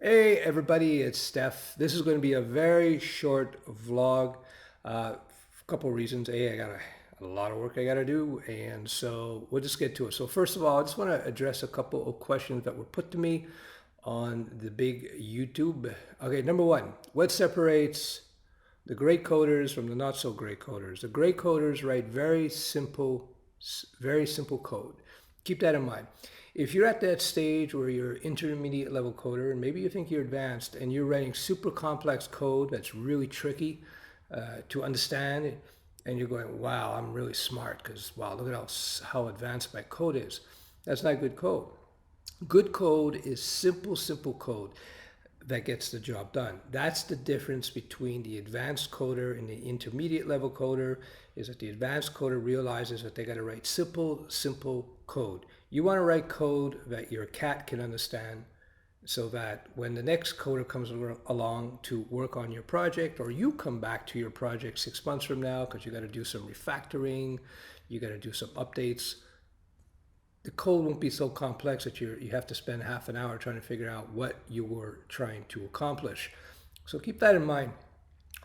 Hey everybody, it's Steph. This is going to be a very short vlog. A couple of reasons. I got a lot of work I got to do, and so we'll just get to it. So first of all, I just want to address a couple of questions that were put to me on the big YouTube. Okay, number one, what separates the great coders from the not so great coders? The great coders write very simple code. Keep that in mind. If you're at that stage where you're intermediate level coder and maybe you think you're advanced and you're writing super complex code that's really tricky to understand, and you're going, wow, I'm really smart because wow, look at how advanced my code is. That's not good code. Good code is simple code that gets the job done. That's the difference between the advanced coder and the intermediate level coder, is that the advanced coder realizes that they got to write simple code. You want to write code that your cat can understand so that when the next coder comes along to work on your project, or you come back to your project 6 months from now because you got to do some refactoring, you got to do some updates, the code won't be so complex that you have to spend half an hour trying to figure out what you were trying to accomplish. So keep that in mind.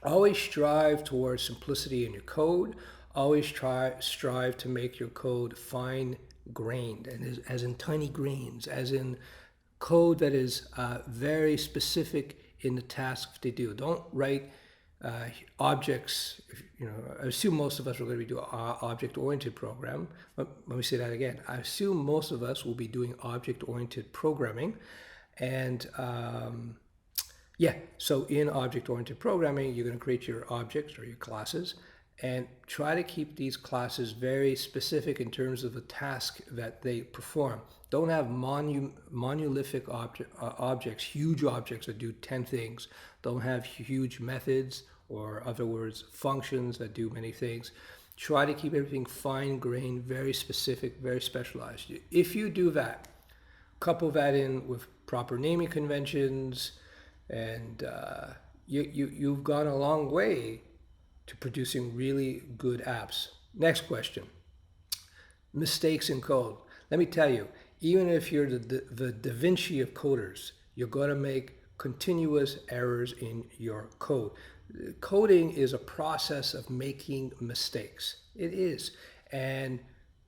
Always strive towards simplicity in your code. Always strive to make your code fine-grained, and as in tiny grains, as in code that is very specific in the tasks they do. Don't write objects. I assume most of us are going to be doing object-oriented program. Let me say that again. I assume most of us will be doing object-oriented programming, and yeah, so in object-oriented programming, you're going to create your objects or your classes and try to keep these classes very specific in terms of the task that they perform. Don't have monolithic objects, huge objects that do 10 things. Don't have huge methods, or other words, functions that do many things. Try to keep everything fine-grained, very specific, very specialized. If you do that, couple that in with proper naming conventions, and you've gone a long way to producing really good apps. Next question. Mistakes in code. Let me tell you, even if you're the Da Vinci of coders, you're going to make continuous errors in your code. Coding is a process of making mistakes. It is. And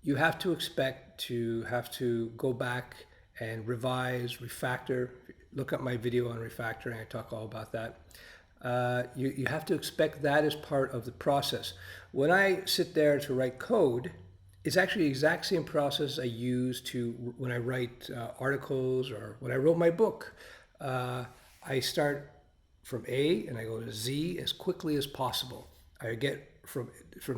you have to expect to have to go back and revise, refactor. Look at my video on refactoring. I talk all about that. You have to expect that as part of the process. When I sit there to write code, it's actually the exact same process I use when I write articles or when I wrote my book. I start from A and I go to Z as quickly as possible. I get from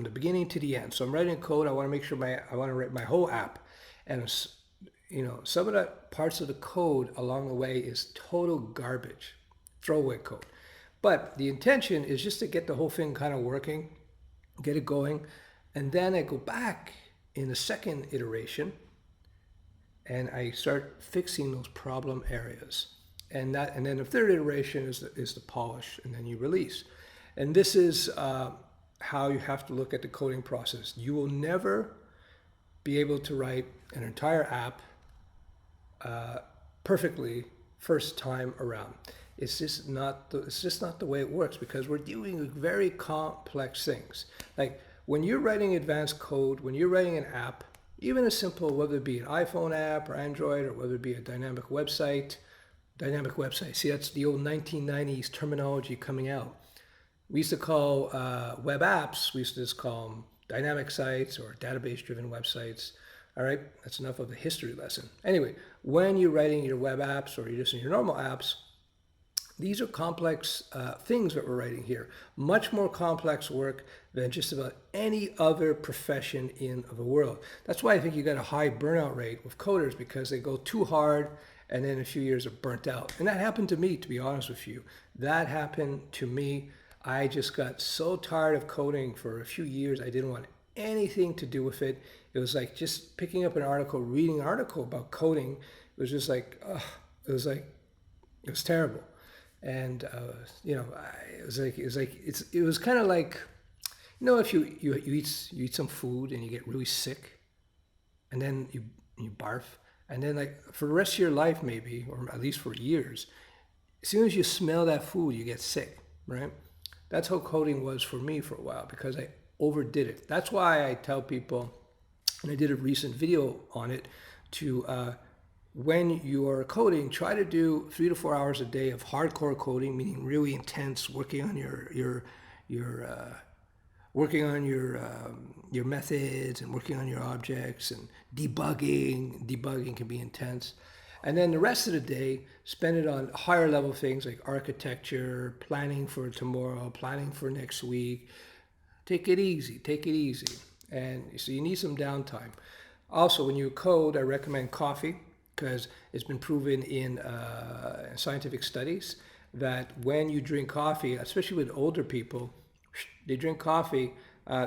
the beginning to the end. So I'm writing code. I want to make sure I want to write my whole app, and some of the parts of the code along the way is total garbage, throwaway code. But the intention is just to get the whole thing kind of working, get it going, and then I go back in the second iteration and I start fixing those problem areas. And then the third iteration is the polish, and then you release. And this is how you have to look at the coding process. You will never be able to write an entire app perfectly first time around. It's just not the way it works, because we're dealing with very complex things. Like when you're writing advanced code, when you're writing an app, even a simple, whether it be an iPhone app or Android, or whether it be a dynamic website. See, that's the old 1990s terminology coming out. We used to call web apps, we used to just call them dynamic sites or database-driven websites. All right, that's enough of a history lesson. Anyway, when you're writing your web apps or you're just in your normal apps, these are complex things that we're writing here. Much more complex work than just about any other profession in the world. That's why I think you got a high burnout rate with coders, because they go too hard and then in a few years are burnt out. And that happened to me, to be honest with you. That happened to me. I just got so tired of coding for a few years. I didn't want anything to do with it. It was like just picking up an article, reading an article about coding. It was just like, it was terrible. And it was kind of like, if you eat some food and you get really sick, and then you barf, and then like for the rest of your life maybe, or at least for years, as soon as you smell that food, you get sick, right? That's how coding was for me for a while because I overdid it. That's why I tell people, and I did a recent video on it, to when you are coding, try to do 3 to 4 hours a day of hardcore coding, meaning really intense, working on your working on your methods and working on your objects and debugging. Debugging can be intense. And then the rest of the day, spend it on higher level things like architecture, planning for tomorrow, planning for next week. Take it easy, take it easy. And so you need some downtime. Also, when you code, I recommend coffee because it's been proven in scientific studies that when you drink coffee, especially with older people, they drink coffee,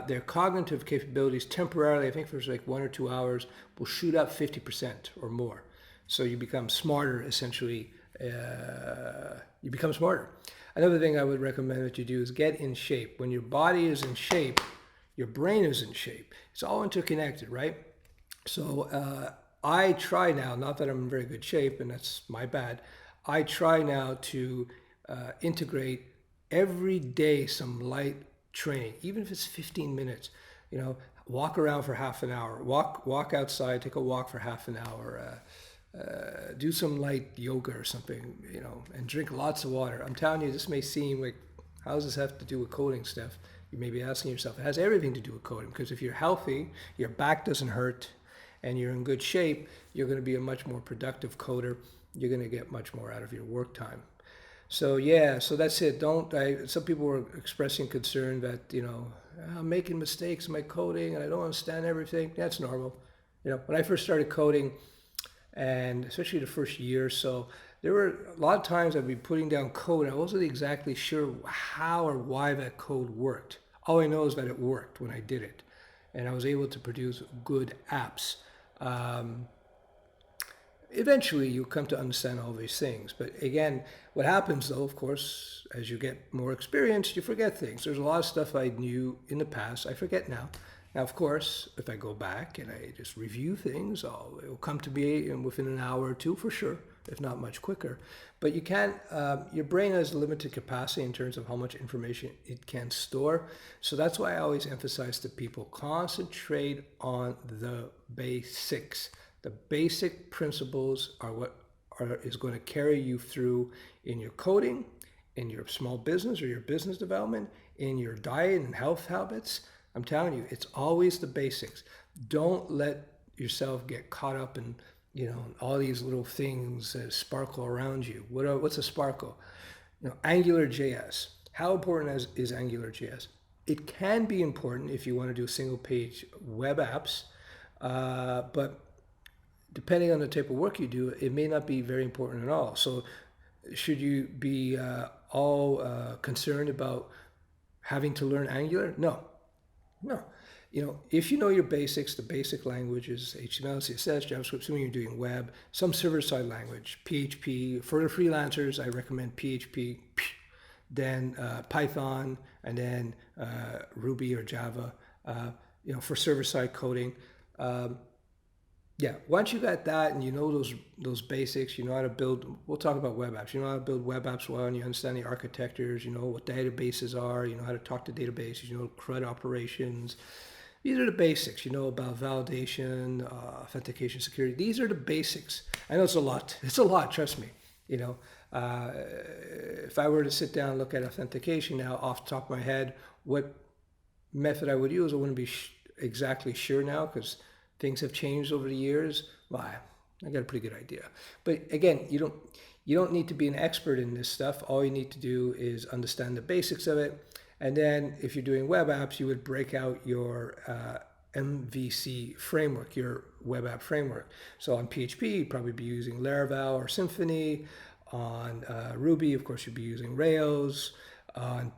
their cognitive capabilities temporarily, I think for like 1 or 2 hours, will shoot up 50% or more. So you become smarter, essentially. You become smarter. Another thing I would recommend that you do is get in shape. When your body is in shape, your brain is in shape. It's all interconnected, right? So I try now, not that I'm in very good shape, and that's my bad, I try now to integrate every day some light training, even if it's 15 minutes. You know, walk around for half an hour, walk outside, take a walk for half an hour, do some light yoga or something, you know, and drink lots of water. I'm telling you, this may seem like, how does this have to do with coding stuff? You may be asking yourself, it has everything to do with coding, because if you're healthy, your back doesn't hurt, and you're in good shape, you're going to be a much more productive coder. You're going to get much more out of your work time. So yeah, so that's it. Some people were expressing concern that, you know, I'm making mistakes in my coding and I don't understand everything. That's normal. You know, when I first started coding, and especially the first year or so, there were a lot of times I'd be putting down code and I wasn't exactly sure how or why that code worked. All I know is that it worked when I did it, and I was able to produce good apps. Um, Eventually, you come to understand all these things. But again, what happens though, of course, as you get more experienced, you forget things. There's a lot of stuff I knew in the past, I forget now. Now, of course, if I go back and I just review things, it will come to me within an hour or two for sure, if not much quicker. But you can't, your brain has limited capacity in terms of how much information it can store. So that's why I always emphasize to people, concentrate on the basics. The basic principles are what is going to carry you through in your coding, in your small business or your business development, in your diet and health habits. I'm telling you, it's always the basics. Don't let yourself get caught up in, you know, all these little things that sparkle around you. What's a sparkle? You know, AngularJS. How important is AngularJS? It can be important if you want to do single page web apps, but depending on the type of work you do, it may not be very important at all. So should you be all concerned about having to learn Angular? No. You know, if you know your basics, the basic languages, HTML, CSS, JavaScript, assuming you're doing web, some server-side language, PHP. For the freelancers, I recommend PHP, then Python, and then Ruby or Java, you know, for server-side coding. Yeah, once you got that and you know those basics, you know how to build, we'll talk about web apps. You know how to build web apps well, and you understand the architectures, you know what databases are, you know how to talk to databases, you know CRUD operations. These are the basics. You know about validation, authentication, security. These are the basics. I know it's a lot. It's a lot, trust me. You know, if I were to sit down and look at authentication now off the top of my head, what method I would use, I wouldn't be exactly sure now because things have changed over the years. Well, I got a pretty good idea. But again, you don't need to be an expert in this stuff. All you need to do is understand the basics of it. And then if you're doing web apps, you would break out your MVC framework, your web app framework. So on PHP, you'd probably be using Laravel or Symfony. On Ruby, of course, you'd be using Rails. On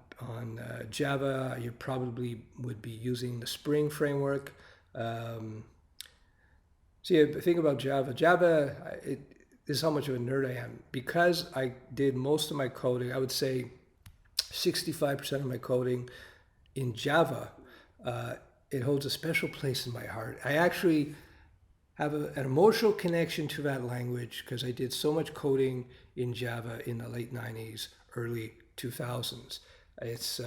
Java, you probably would be using the Spring framework. See, the thing about Java, this is how much of a nerd I am. Because I did most of my coding, I would say 65% of my coding in Java, it holds a special place in my heart. I actually have an emotional connection to that language because I did so much coding in Java in the late 90s, early 2000s. It's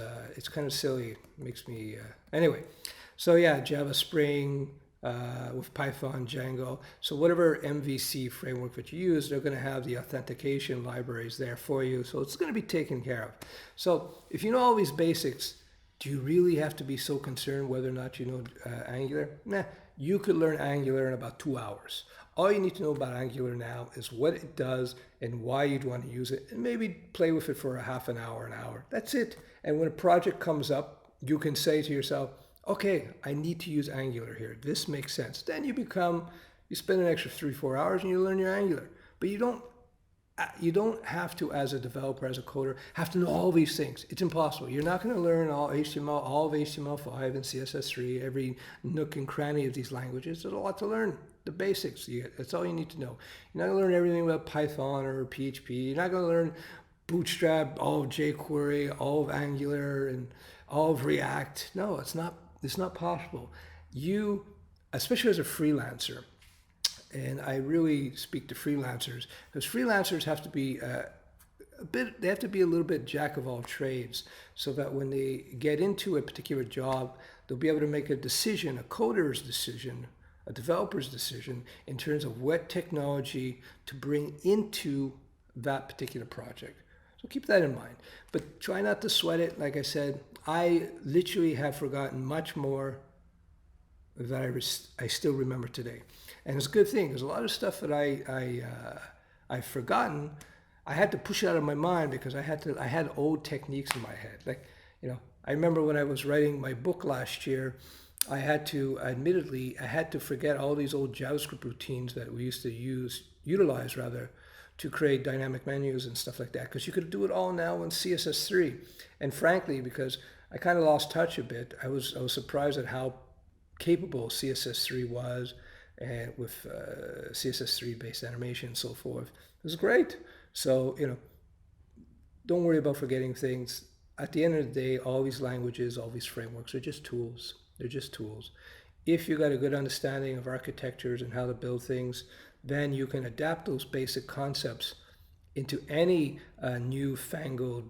kind of silly. It makes me anyway. So yeah, Java Spring with Python, Django. So whatever MVC framework that you use, they're going to have the authentication libraries there for you. So it's going to be taken care of. So if you know all these basics, do you really have to be so concerned whether or not you know Angular? Nah, you could learn Angular in about 2 hours. All you need to know about Angular now is what it does and why you'd want to use it, and maybe play with it for a half an hour, an hour. That's it. And when a project comes up, you can say to yourself, okay, I need to use Angular here. This makes sense. Then you spend an extra 3-4 hours and you learn your Angular. But you don't have to, as a developer, as a coder, have to know all these things. It's impossible. You're not going to learn all HTML, all of HTML5 and CSS3, every nook and cranny of these languages. There's a lot to learn. The basics. That's all you need to know. You're not going to learn everything about Python or PHP. You're not going to learn Bootstrap, all of jQuery, all of Angular, and all of React. No, it's not. It's not possible. You, especially as a freelancer, and I really speak to freelancers, because freelancers have to be they have to be a little bit jack of all trades, so that when they get into a particular job, they'll be able to make a decision, a coder's decision, a developer's decision, in terms of what technology to bring into that particular project. So keep that in mind. But try not to sweat it. Like I said, I literally have forgotten much more that I still remember today. And it's a good thing, because a lot of stuff that I've forgotten, I had to push it out of my mind because I had old techniques in my head. Like, I remember when I was writing my book last year, I had to forget all these old JavaScript routines that we used to utilize to create dynamic menus and stuff like that, because you could do it all now in CSS3. And frankly, because I kind of lost touch a bit, I was surprised at how capable CSS3 was, and with CSS3 based animation and so forth. It was great. So, don't worry about forgetting things. At the end of the day, all these languages, all these frameworks are just tools. They're just tools. If you got a good understanding of architectures and how to build things, then you can adapt those basic concepts into any newfangled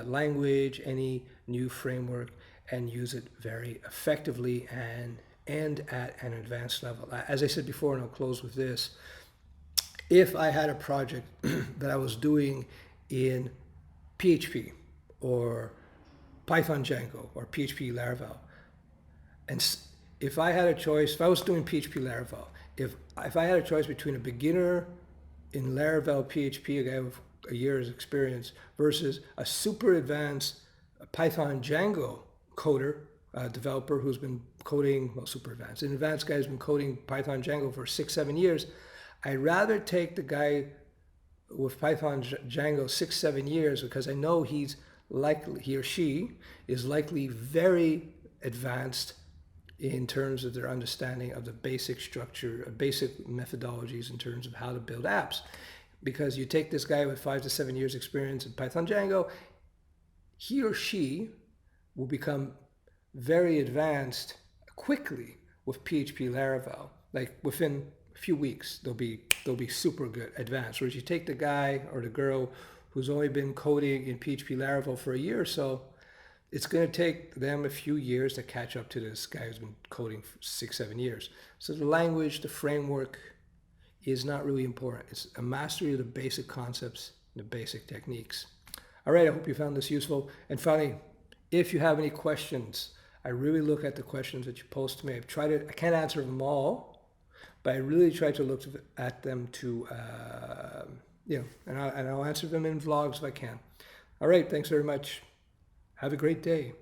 language, any new framework, and use it very effectively and at an advanced level. As I said before, and I'll close with this, if I had a project that I was doing in PHP or Python Django or PHP Laravel, and if I had a choice, if I was doing PHP Laravel, if I had a choice between a beginner in Laravel PHP, a guy with a year's experience, versus a super advanced Python Django coder, developer who's been coding, well, super advanced, an advanced guy who's been coding Python Django for 6-7 years, I'd rather take the guy with Python Django 6-7 years, because I know he or she is likely very advanced in terms of their understanding of the basic structure, basic methodologies in terms of how to build apps. Because you take this guy with 5 to 7 years experience in Python Django, he or she will become very advanced quickly with PHP Laravel. Like within a few weeks, they'll be super good, advanced. Whereas you take the guy or the girl who's only been coding in PHP Laravel for a year or so, it's going to take them a few years to catch up to this guy who's been coding for 6-7 years. So the language, the framework is not really important. It's a mastery of the basic concepts, the basic techniques. All right, I hope you found this useful. And finally, if you have any questions, I really look at the questions that you post to me. I can't answer them all, but I really try to look at them to, and I'll answer them in vlogs if I can. All right, thanks very much. Have a great day.